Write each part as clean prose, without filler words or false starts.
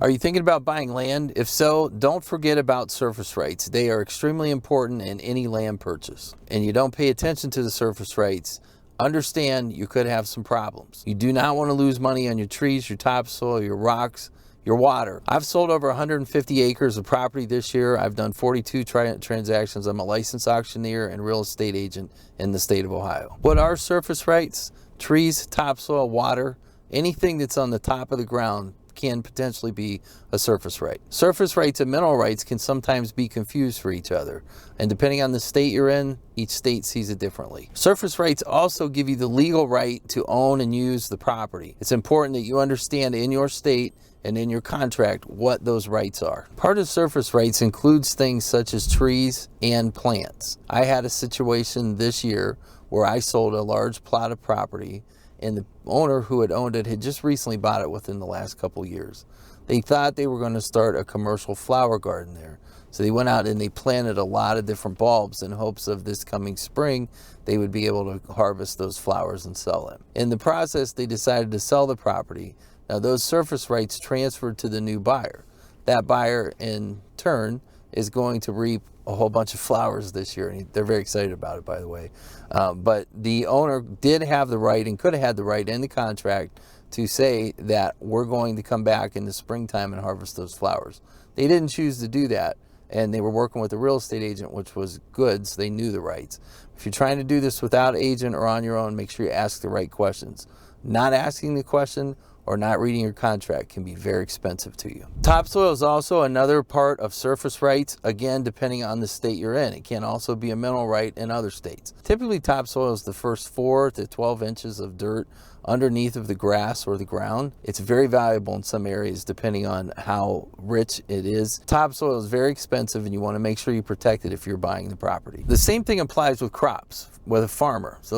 Are you thinking about buying land? If so, don't forget about surface rights. They are extremely important in any land purchase. And you don't pay attention to the surface rights, understand you could have some problems. You do not want to lose money on your trees, your topsoil, your rocks, your water. I've sold over 150 acres of property this year. I've done 42 transactions. I'm a licensed auctioneer and real estate agent in the state of Ohio. What are surface rights? Trees, topsoil, water, anything that's on the top of the ground can potentially be a surface right. Surface rights and mineral rights can sometimes be confused for each other, and depending on the state you're in, each state sees it differently. Surface rights also give you the legal right to own and use the property. It's important that you understand in your state and in your contract what those rights are. Part of surface rights includes things such as trees and plants. I had a situation this year where I sold a large plot of property, and the owner who had owned it had just recently bought it within the last couple years. They thought they were going to start a commercial flower garden there. So they went out and they planted a lot of different bulbs in hopes of this coming spring, they would be able to harvest those flowers and sell them. In the process, they decided to sell the property. Now those surface rights transferred to the new buyer. That buyer in turn is going to reap a whole bunch of flowers this year, and they're very excited about it, by the way. But the owner did have the right and could have had the right in the contract to say that we're going to come back in the springtime and harvest those flowers. They didn't choose to do that, and they were working with a real estate agent, which was good, so they knew the rights. If you're trying to do this without an agent or on your own, make sure you ask the right questions. Not asking the question or not reading your contract can be very expensive to you. Topsoil is also another part of surface rights, again, depending on the state you're in. It can also be a mineral right in other states. Typically, topsoil is the first 4 to 12 inches of dirt underneath of the grass or the ground. It's very valuable in some areas depending on how rich it is. Topsoil is very expensive, and you want to make sure you protect it if you're buying the property. The same thing applies with crops, with a farmer. So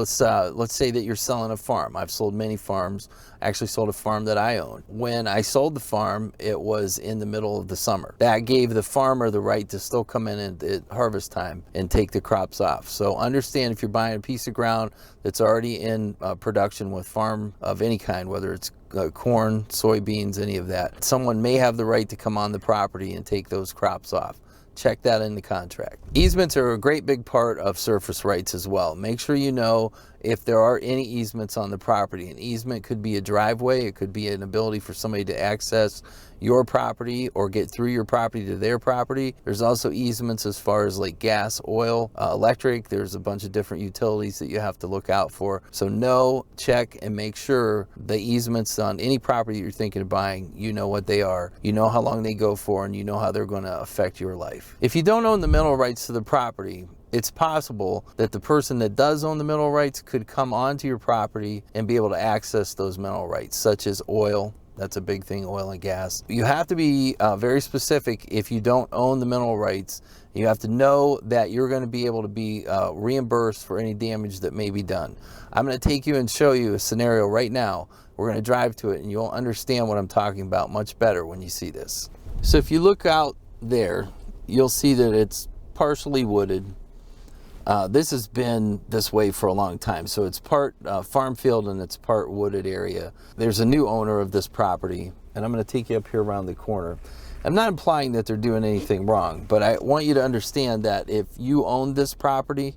let's say that you're selling a farm. I've sold many farms. I actually sold a farm that I own. When I sold the farm, it was in the middle of the summer. That gave the farmer the right to still come in at harvest time and take the crops off. So understand, if you're buying a piece of ground that's already in production with farm of any kind, whether it's corn, soybeans, any of that, someone may have the right to come on the property and take those crops off. Check that in the contract. Easements are a great big part of surface rights as well. Make sure you know if there are any easements on the property. An easement could be a driveway, it could be an ability for somebody to access your property or get through your property to their property. There's also easements as far as like gas, oil, electric. There's a bunch of different utilities that you have to look out for. So know, check, and make sure the easements on any property you're thinking of buying, you know what they are, you know how long they go for, and you know how they're going to affect your life. If you don't own the mineral rights to the property, it's possible that the person that does own the mineral rights could come onto your property and be able to access those mineral rights, such as oil. That's a big thing, oil and gas. You have to be very specific if you don't own the mineral rights. You have to know that you're going to be able to be reimbursed for any damage that may be done. I'm going to take you and show you a scenario right now. We're going to drive to it, and you'll understand what I'm talking about much better when you see this. So if you look out there, you'll see that it's partially wooded. This has been this way for a long time, so it's part farm field and it's part wooded area. There's a new owner of this property, and I'm going to take you up here around the corner. I'm not implying that they're doing anything wrong, but I want you to understand that if you own this property,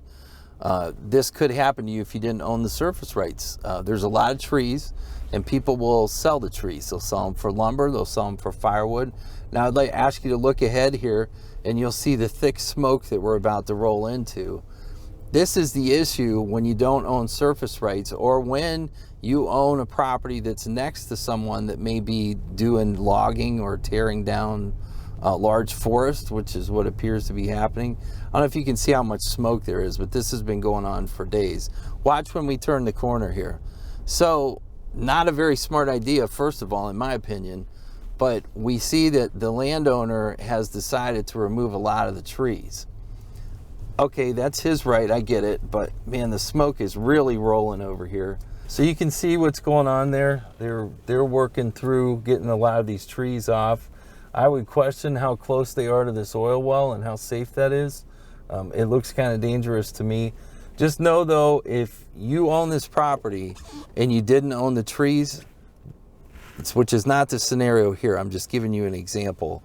this could happen to you if you didn't own the surface rights. There's a lot of trees, and people will sell the trees. They'll sell them for lumber, they'll sell them for firewood. Now I'd like to ask you to look ahead here, and you'll see the thick smoke that we're about to roll into. This is the issue when you don't own surface rights, or when you own a property that's next to someone that may be doing logging or tearing down a large forest, which is what appears to be happening. I don't know if you can see how much smoke there is, but this has been going on for days. Watch when we turn the corner here. So, not a very smart idea, first of all, in my opinion, but we see that the landowner has decided to remove a lot of the trees. Okay, that's his right, I get it, but man, the smoke is really rolling over here. So you can see what's going on there. They're working through getting a lot of these trees off. I would question how close they are to this oil well and how safe that is. It looks kind of dangerous to me. Just know though, if you own this property and you didn't own the trees, which is not the scenario here. I'm just giving you an example.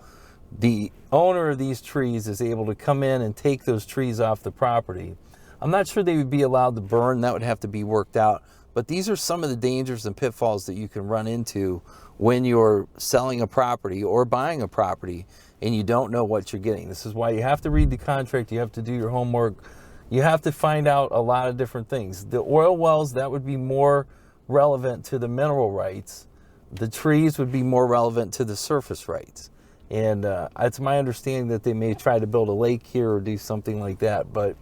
The owner of these trees is able to come in and take those trees off the property. I'm not sure they would be allowed to burn. That would have to be worked out. But these are some of the dangers and pitfalls that you can run into when you're selling a property or buying a property and you don't know what you're getting. This is why you have to read the contract. You have to do your homework. You have to find out a lot of different things. The oil wells, that would be more relevant to the mineral rights. The trees would be more relevant to the surface rights. And it's my understanding that they may try to build a lake here or do something like that. But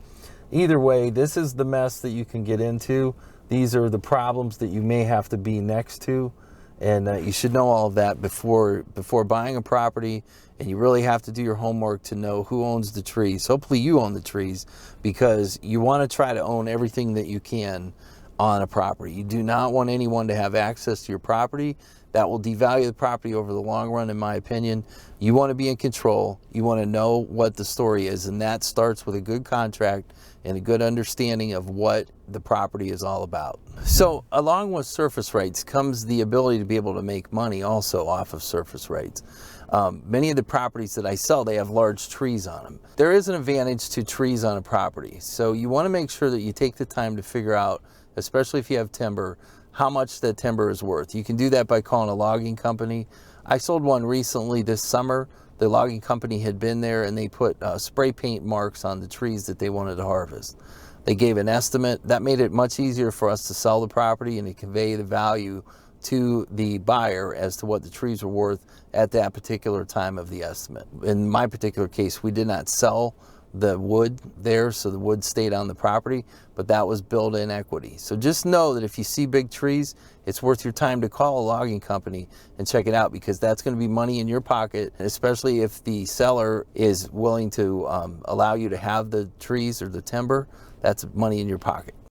either way, this is the mess that you can get into. These are the problems that you may have to be next to. And you should know all of that before buying a property. And you really have to do your homework to know who owns the trees. Hopefully you own the trees, because you want to try to own everything that you can on a property. You do not want anyone to have access to your property. That will devalue the property over the long run, in my opinion. You want to be in control. You want to know what the story is, and that starts with a good contract and a good understanding of what the property is all about. So along with surface rights comes the ability to be able to make money also off of surface rights. Many of the properties that I sell, they have large trees on them. There is an advantage to trees on a property. So you want to make sure that you take the time to figure out, especially if you have timber, how much that timber is worth. You can do that by calling a logging company. I sold one recently this summer. The logging company had been there and they put spray paint marks on the trees that they wanted to harvest. They gave an estimate. That made it much easier for us to sell the property and to convey the value to the buyer as to what the trees were worth at that particular time of the estimate. In my particular case, we did not sell the wood there, so the wood stayed on the property, but that was built-in equity. So just know that if you see big trees, it's worth your time to call a logging company and check it out, because that's going to be money in your pocket, especially if the seller is willing to allow you to have the trees or the timber. That's money in your pocket.